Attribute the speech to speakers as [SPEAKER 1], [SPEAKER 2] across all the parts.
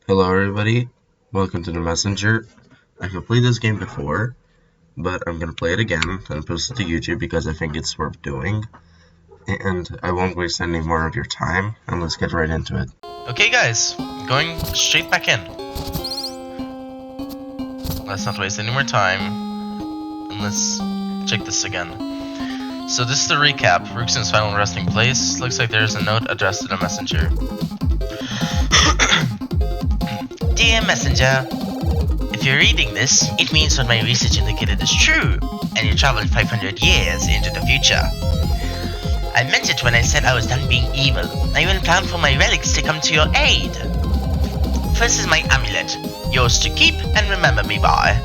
[SPEAKER 1] Hello everybody, welcome to the Messenger. I have played this game before, but I'm gonna play it again and post it to YouTube because I think it's worth doing. And I won't waste any more of your time, and let's get right into it.
[SPEAKER 2] Okay guys, going straight back in. Let's not waste any more time, and let's check this again. So this is the recap. Rooksin's final resting place. Looks like there's a note addressed to the messenger. Dear messenger, if you're reading this, it means what my research indicated is true, and you traveled 500 years into the future. I meant it when I said I was done being evil. I even planned for my relics to come to your aid. First is my amulet, yours to keep and remember me by.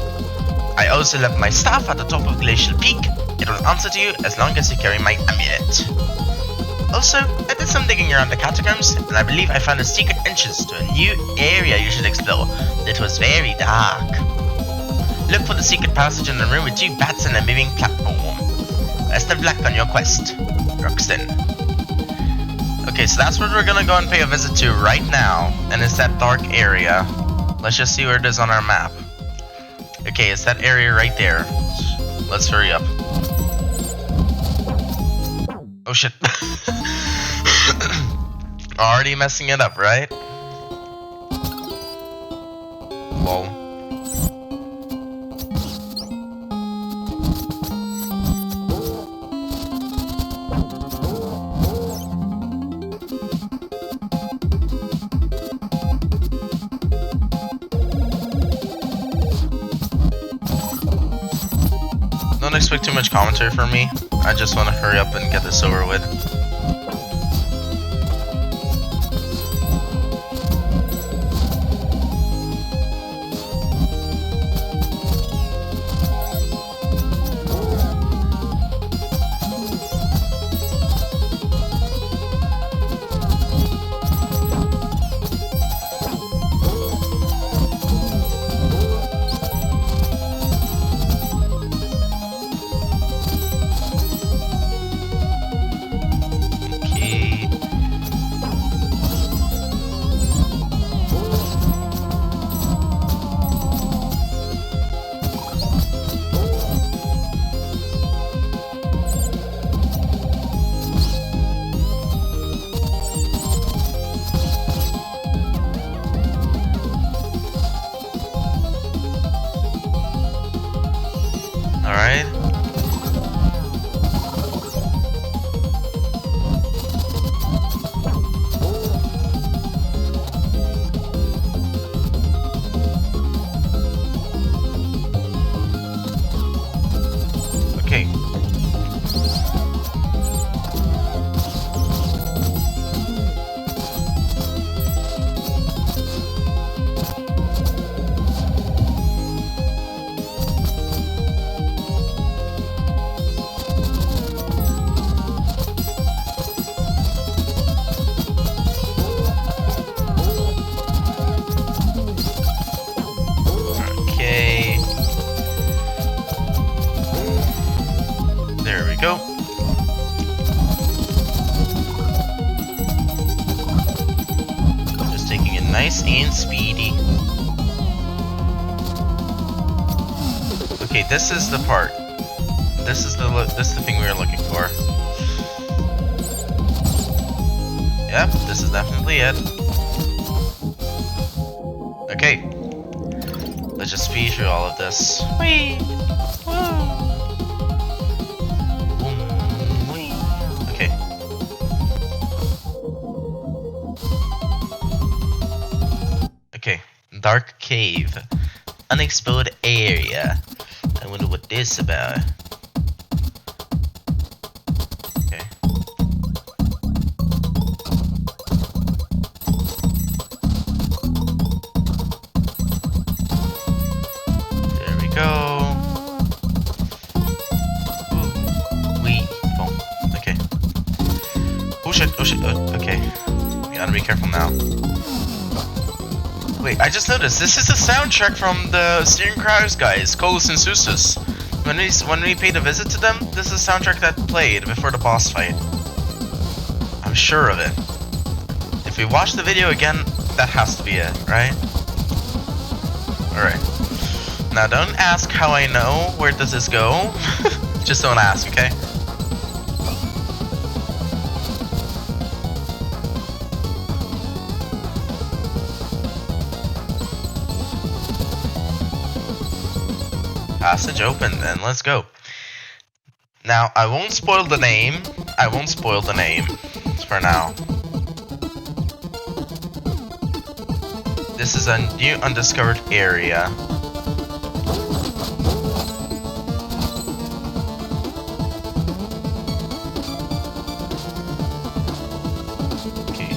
[SPEAKER 2] I also left my staff at the top of Glacial Peak. It will answer to you as long as you carry my amulet. Also, I did some digging around the catacombs, and I believe I found a secret entrance to a new area you should explore that was very dark. Look for the secret passage in the room with 2 bats and a moving platform. Best of luck on your quest, Roxton. Okay, so that's what we're gonna go and pay a visit to right now, and it's that dark area. Let's just see where it is on our map. Okay, it's that area right there. Let's hurry up. Oh shit. Already messing it up, right? Lol. Don't expect too much commentary from me. I just want to hurry up and get this over with. Okay, this is the part. This is the thing we were looking for. Yep, this is definitely it. Okay. Let's just speed through all of this. Whee! Woo! Whee! Okay. Okay. Dark cave. Unexplored area. I wonder what this is about. Okay. There we go. Ooh. Wee. Boom. Okay. Oh shit, oh shit. Okay. We gotta be careful now. Wait, I just noticed this is the soundtrack from the Steering Crowds guys, Colos and Susus. When we paid a visit to them, this is the soundtrack that played before the boss fight. I'm sure of it. If we watch the video again, that has to be it, right? Alright. Now don't ask how I know. Where does this go? Just don't ask, okay? Passage open, then let's go. Now, I won't spoil the name. I won't spoil the name for now. This is a new undiscovered area. Okay.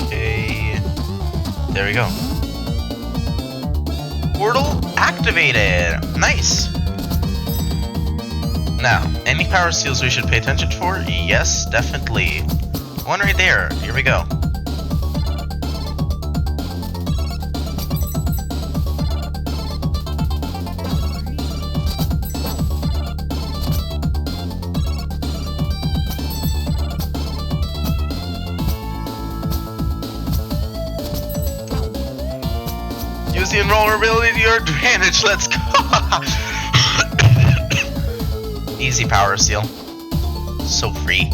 [SPEAKER 2] Okay. There we go. Portal activated! Nice! Now, any power seals we should pay attention for? Yes, definitely. One right there. Here we go. Use the invulnerability to your advantage. Let's go! Easy power seal. So free.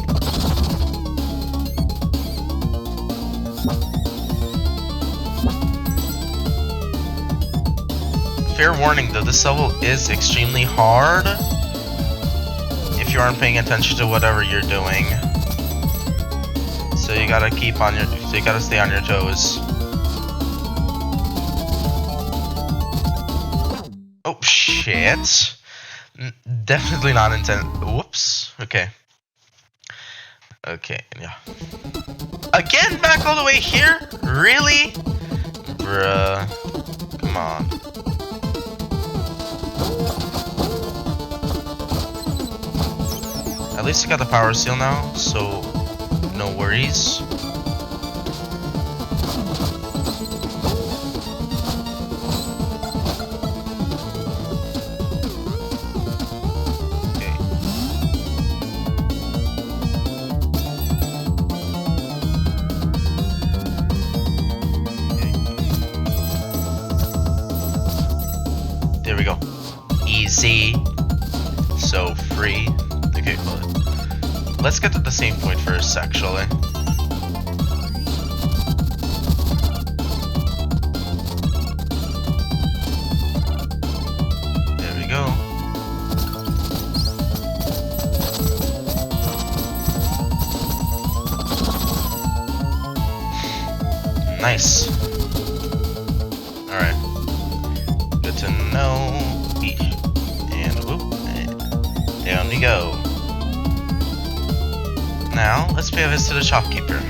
[SPEAKER 2] Fair warning though, this level is extremely hard if you aren't paying attention to whatever you're doing. So you gotta stay on your toes. Oh shit. Definitely not intent. Whoops. Okay. Okay, yeah. Again, back all the way here? Really? Bruh. Come on. At least I got the power seal now, so no worries. There we go. Easy. So free. Okay, cool. Let's get to the same point first, actually. There we go. Nice. Alright. Good to know. And whoop. And down we go. Now, let's pay a visit to the shopkeeper.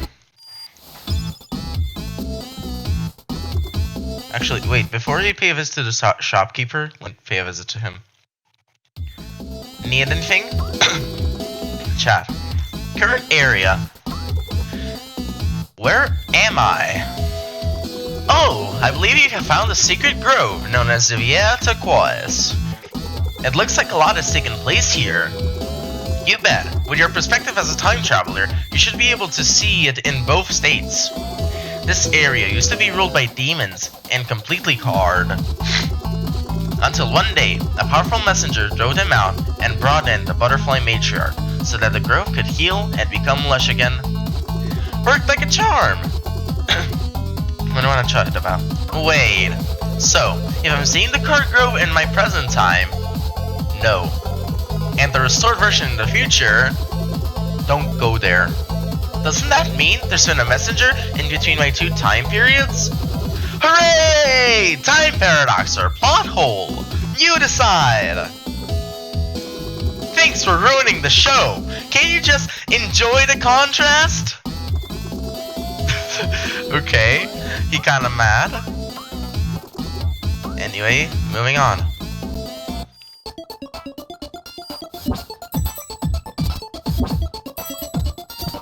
[SPEAKER 2] Actually, wait, before you pay a visit to the shopkeeper, let's pay a visit to him. Need anything? Chat. Current area. Where am I? Oh, I believe you have found the secret grove known as Riviere Turqoise. It looks like a lot has taken place here. You bet. With your perspective as a time traveler, you should be able to see it in both states. This area used to be ruled by demons and completely carved. Until one day, a powerful messenger drove them out and brought in the butterfly matriarch so that the grove could heal and become lush again. Worked like a charm! What do I want to chat about? Wait, so, if I'm seeing the card grove in my present time, no. And the restored version in the future, don't go there. Doesn't that mean there's been a messenger in between my two time periods? Hooray! Time paradox or plot hole? You decide! Thanks for ruining the show! Can't you just enjoy the contrast? Okay, he kinda mad. Anyway, moving on.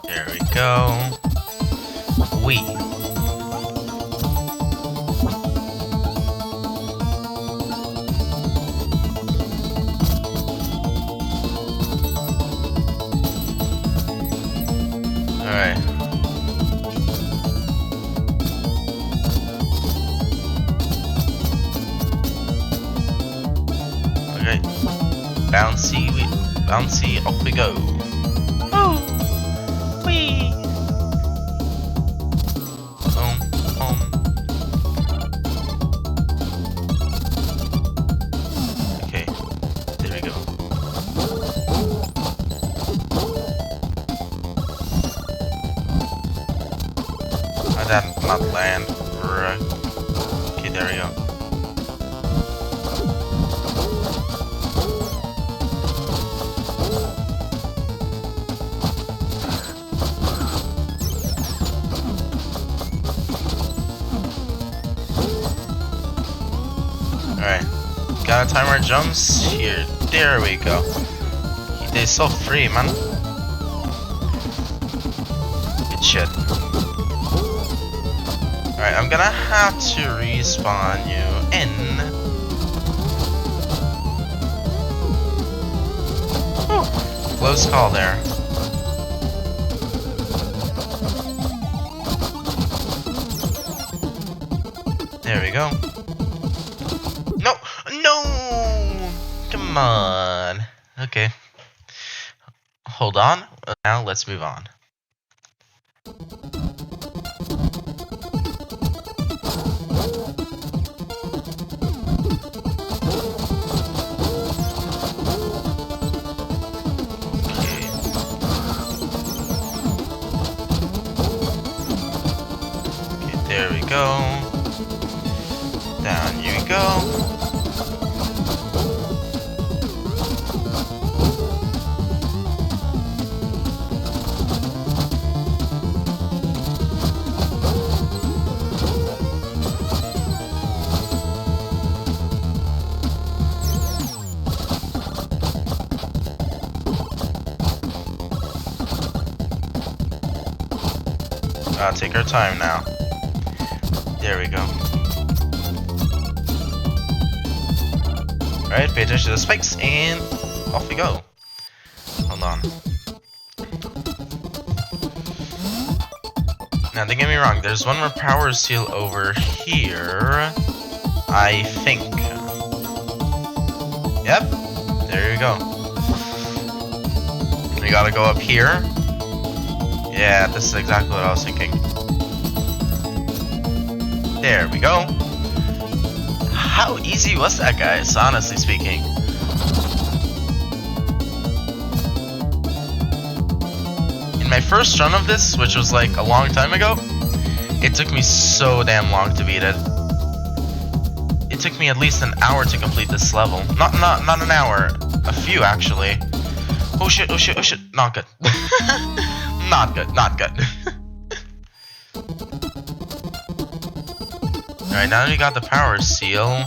[SPEAKER 2] There we go. Alright. Okay. Bouncy, off we go. Oh! Wee! Okay, there we go. How did that not land? Okay, there we go. Alright, got a timer jumps here. There we go. They're so free, man. Good shit. Alright, I'm gonna have to respawn you in. Whew. Close call there. There we go. No! No! Come on. Okay. Hold on. Now let's move on. Okay, there we go. Down you go. Gotta take our time now. There we go. Alright, pay attention to the spikes, and off we go. Hold on. Now, don't get me wrong, there's one more power seal over here, I think. Yep, there you go. We gotta go up here. Yeah, this is exactly what I was thinking. There we go. How easy was that, guys, honestly speaking? In my first run of this, which was like a long time ago, it took me so damn long to beat it. It took me at least an hour to complete this level. Not an hour, a few actually. Oh shit, oh shit, oh shit, not good. Not good, not good. Alright, now that we got the power seal,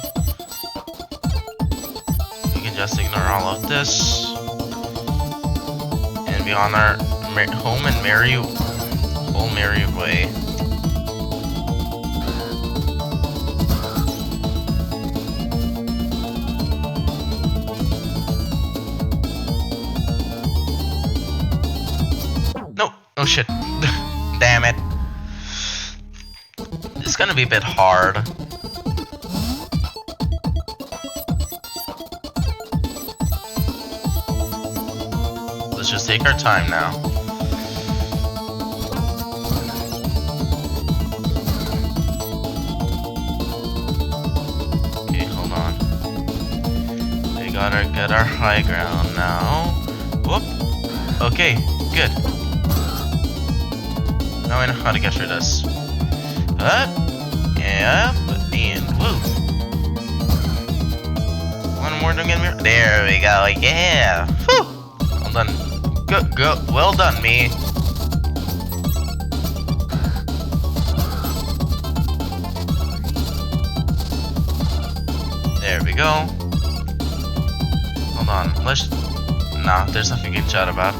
[SPEAKER 2] we can just ignore all of this and be on our home and merry way. No, oh shit. Damn it. gonna be a bit hard. Let's just take our time now. Okay, hold on. We gotta get our high ground now. Whoop. Okay, good. Now I know how to get through this. Up, yep, and woo. One more, don't get me. There we go, yeah. Whew. Well done. Good, well done, me. There we go. Hold on, let's. Nah, there's nothing to chat about.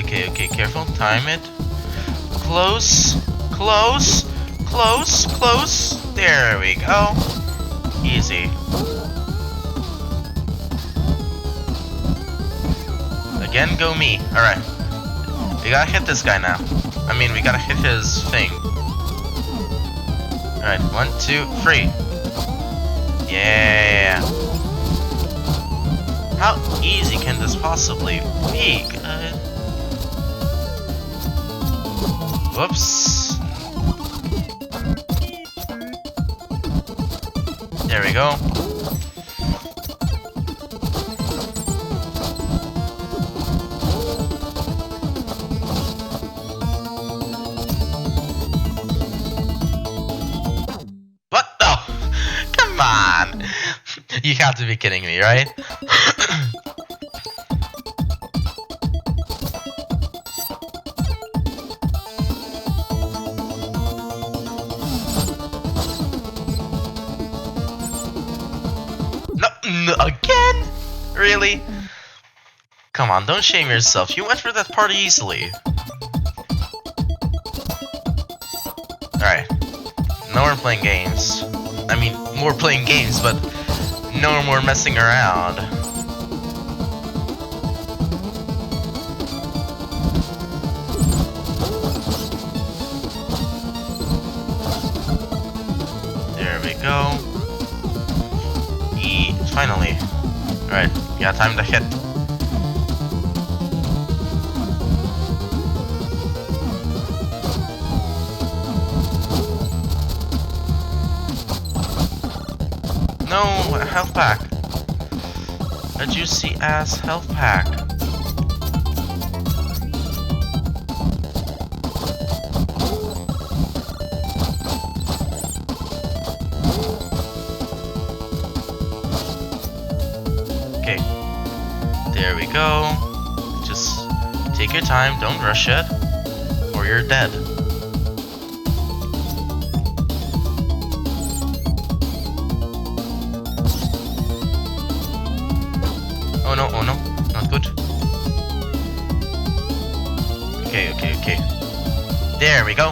[SPEAKER 2] Okay, careful, time it. Close. There we go. Easy. Again, go me. Alright. We gotta hit this guy now. I mean, we gotta hit his thing. Alright, 1, 2, 3. Yeah. How easy can this possibly be? Whoops. There we go. What? No! Come on! You have to be kidding me, right? No, again? Really? Come on, don't shame yourself. You went through that part easily. Alright. No more playing games. I mean, more playing games, but no more messing around. There we go. Finally. Alright, yeah, time to hit. No, health pack. A juicy ass health pack. Okay, there we go. Just take your time, don't rush it, or you're dead. Oh no, not good. Okay. There we go.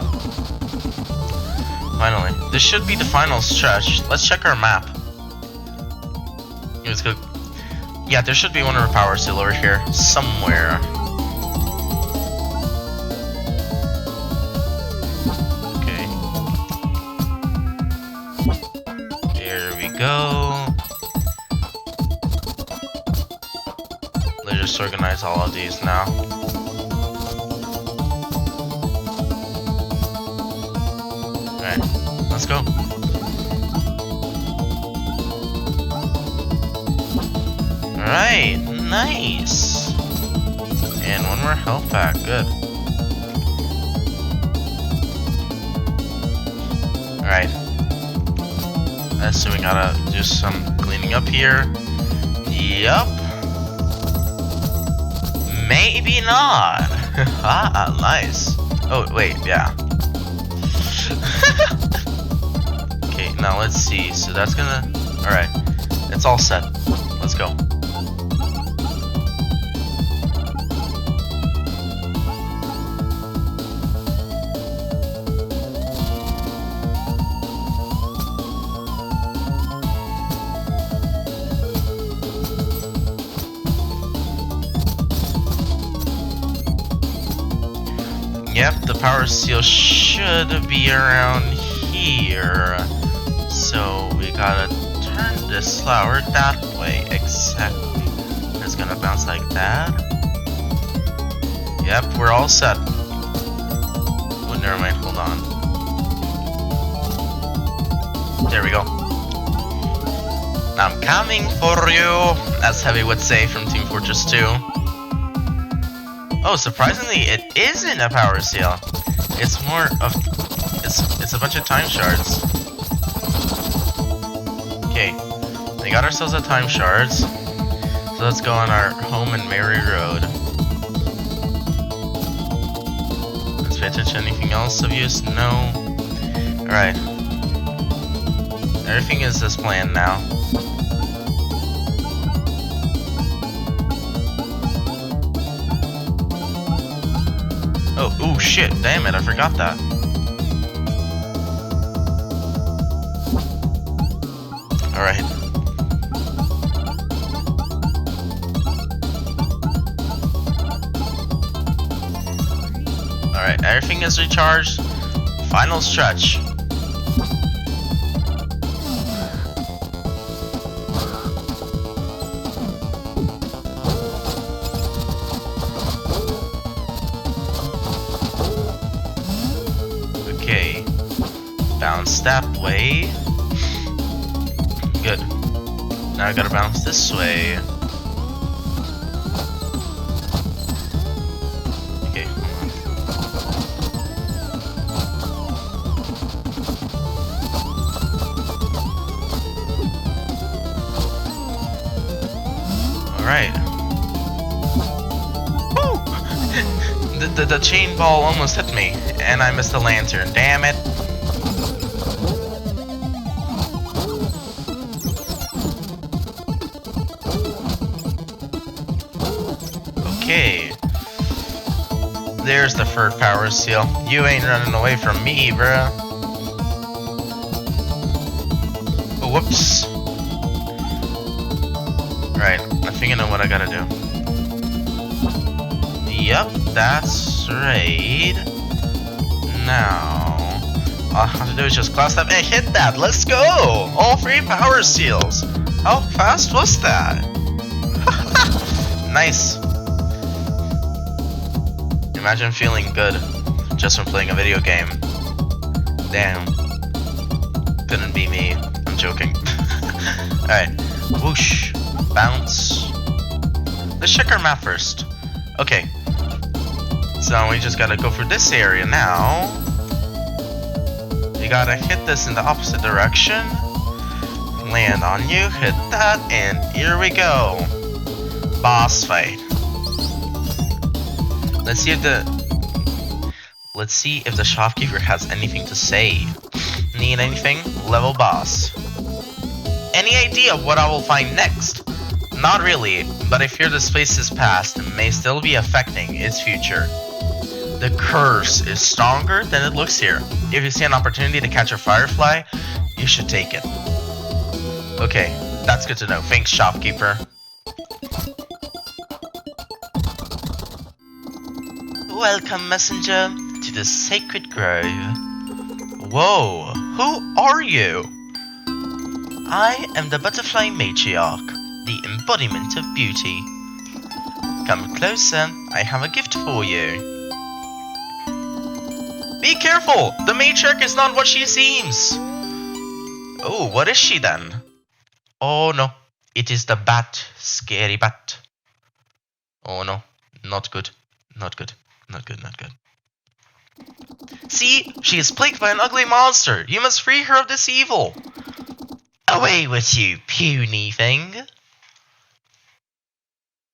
[SPEAKER 2] Finally, this should be the final stretch. Let's check our map. Let's go. Yeah, there should be one of our power seal over here somewhere. Okay. There we go. Let's just organize all of these now. Alright, let's go. Alright, nice. And one more health pack, good. Alright. So we gotta do some cleaning up here. Yup. Maybe not. Ah, nice. Oh, wait, yeah. Okay, now let's see. So that's gonna... Alright. It's all set. Let's go. Yep, the power seal should be around here. So we gotta turn this flower that way. Exactly. It's gonna bounce like that. Yep, we're all set. Oh, never mind. Hold on. There we go. I'm coming for you, as Heavy would say from Team Fortress 2. Oh, surprisingly, it isn't a power seal. It's more of... It's a bunch of time shards. Okay, we got ourselves a time shards. So let's go on our home and merry road. Let's pay attention to anything else of use? No. Alright. Everything is as planned now. Oh shit, damn it, I forgot that. Alright. Alright, everything is recharged. Final stretch. Okay. Bounce that way. Good. Now I gotta bounce this way. Okay, hold on. Alright. Woo! the chain ball almost hit me, and I missed the lantern. Damn it. Okay. There's the third power seal. You ain't running away from me, bruh. Oh, whoops. Right, I think I know what I gotta do. Yep, that's right. Now, all I have to do is just class that and hit that. Let's go! All 3 power seals. How fast was that? Nice. Imagine feeling good just from playing a video game. Damn. Couldn't be me. I'm joking. Alright. Whoosh. Bounce. Let's check our map first. Okay. So we just gotta go for this area now. You gotta hit this in the opposite direction. Land on you, hit that, and here we go. Boss fight. Let's see if the shopkeeper has anything to say. Need anything? Level boss. Any idea what I will find next? Not really, but I fear this place's past may still be affecting its future. The curse is stronger than it looks here. If you see an opportunity to catch a firefly, you should take it. Okay, that's good to know. Thanks, shopkeeper. Welcome, messenger, to the sacred grove. Whoa, who are you? I am the butterfly matriarch, the embodiment of beauty. Come closer, I have a gift for you. Be careful! The matriarch is not what she seems! Oh, what is she then? Oh no, it is the bat, scary bat. Oh no, not good, not good, not good, not good. See, she is plagued by an ugly monster. You must free her of this evil. Away with you, puny thing.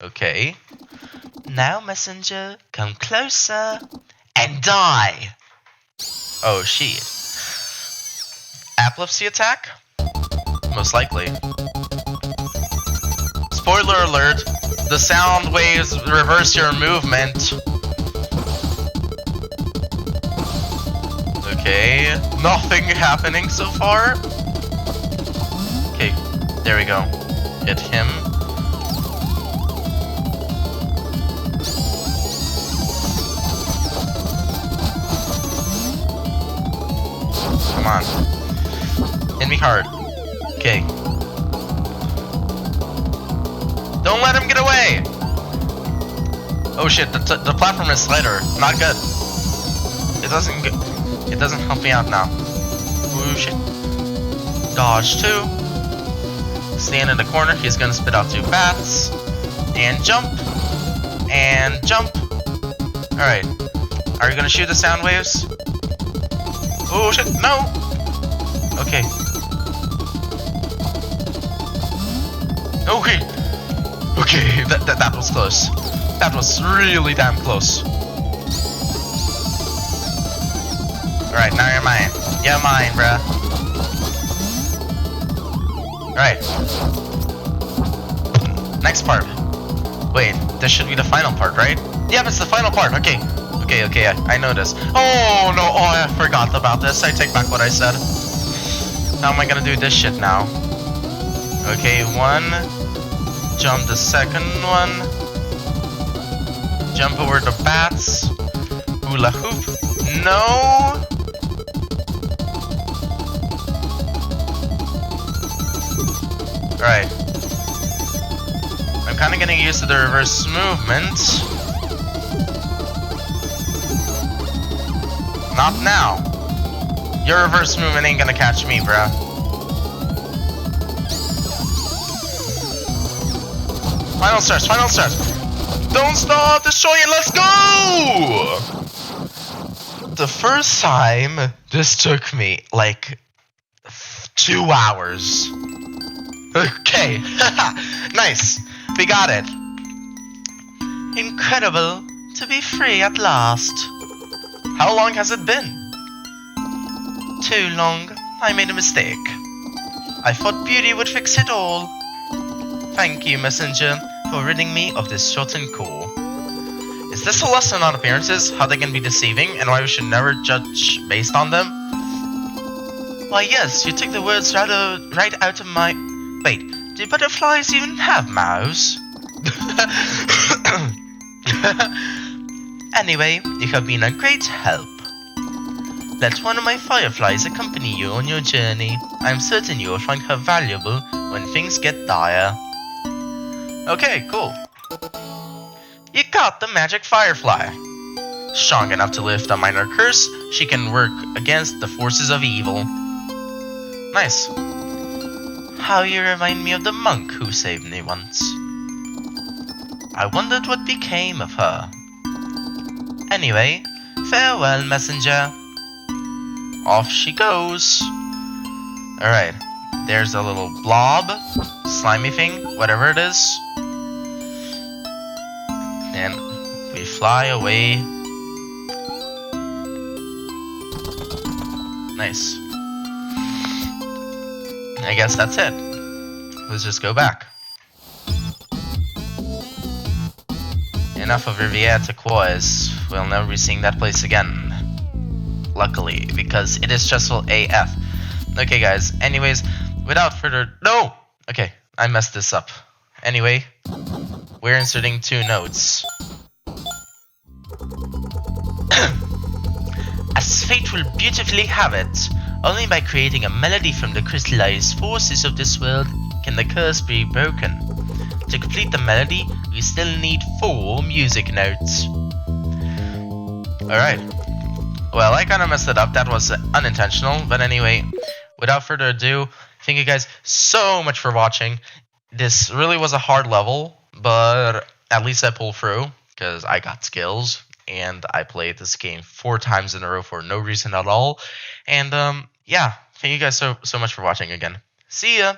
[SPEAKER 2] Okay. Now, messenger, come closer and die. Oh, shit. Epilepsy attack? Most likely. Spoiler alert, the sound waves reverse your movement. Okay, nothing happening so far. Okay, there we go. Hit him. Come on. Hit me hard. Okay. Don't let him get away! Oh shit, the platform is slider. Not good. It doesn't help me out now. Oh shit. Dodge 2. Stand in the corner. He's gonna spit out 2 bats. And jump. And jump. Alright. Are you gonna shoot the sound waves? Oh shit, no! Okay. Okay. Okay, that was close. That was really damn close. Alright, now you're mine. You're mine, bruh. Alright. Next part. Wait, this should be the final part, right? Yep, it's the final part. Okay. Okay, I know this. Oh, no. Oh, I forgot about this. I take back what I said. How am I gonna do this shit now? Okay, 1. Jump the second one. Jump over the bats. Hula hoop. No! Alright. I'm kinda getting used to the reverse movement. Not now. Your reverse movement ain't gonna catch me, bruh. Final stars, final stars. Don't stop, destroy it, let's go! The first time, this took me like 2 hours. Okay, nice, we got it. Incredible to be free at last. How long has it been? Too long. I made a mistake. I thought beauty would fix it all. Thank you, messenger, for ridding me of this shortened core. Is this a lesson on appearances, how they can be deceiving, and why we should never judge based on them? Why yes, you took the words right out of my... Wait, do butterflies even have mouths? Anyway, you have been a great help. Let one of my fireflies accompany you on your journey. I'm certain you will find her valuable when things get dire. Okay, cool. You got the magic firefly. Strong enough to lift a minor curse, she can work against the forces of evil. Nice. How you remind me of the monk who saved me once. I wondered what became of her. Anyway, farewell, messenger. Off she goes. Alright, there's a little blob, slimy thing, whatever it is. And we fly away. Nice. I guess that's it. Let's just go back. Enough of Riviere Turqoise. We'll never be seeing that place again. Luckily, because it is stressful AF. Okay, guys. Anyways, without further... No! Okay, I messed this up. Anyway, we're inserting 2 notes. As fate will beautifully have it, only by creating a melody from the crystallized forces of this world can the curse be broken. To complete the melody, we still need 4 music notes. Alright. Well, I kinda messed it up. That was unintentional. But anyway, without further ado, thank you guys so much for watching. This really was a hard level, but at least I pulled through because I got skills. And I played this game 4 times in a row for no reason at all. And yeah, thank you guys so much for watching again. See ya!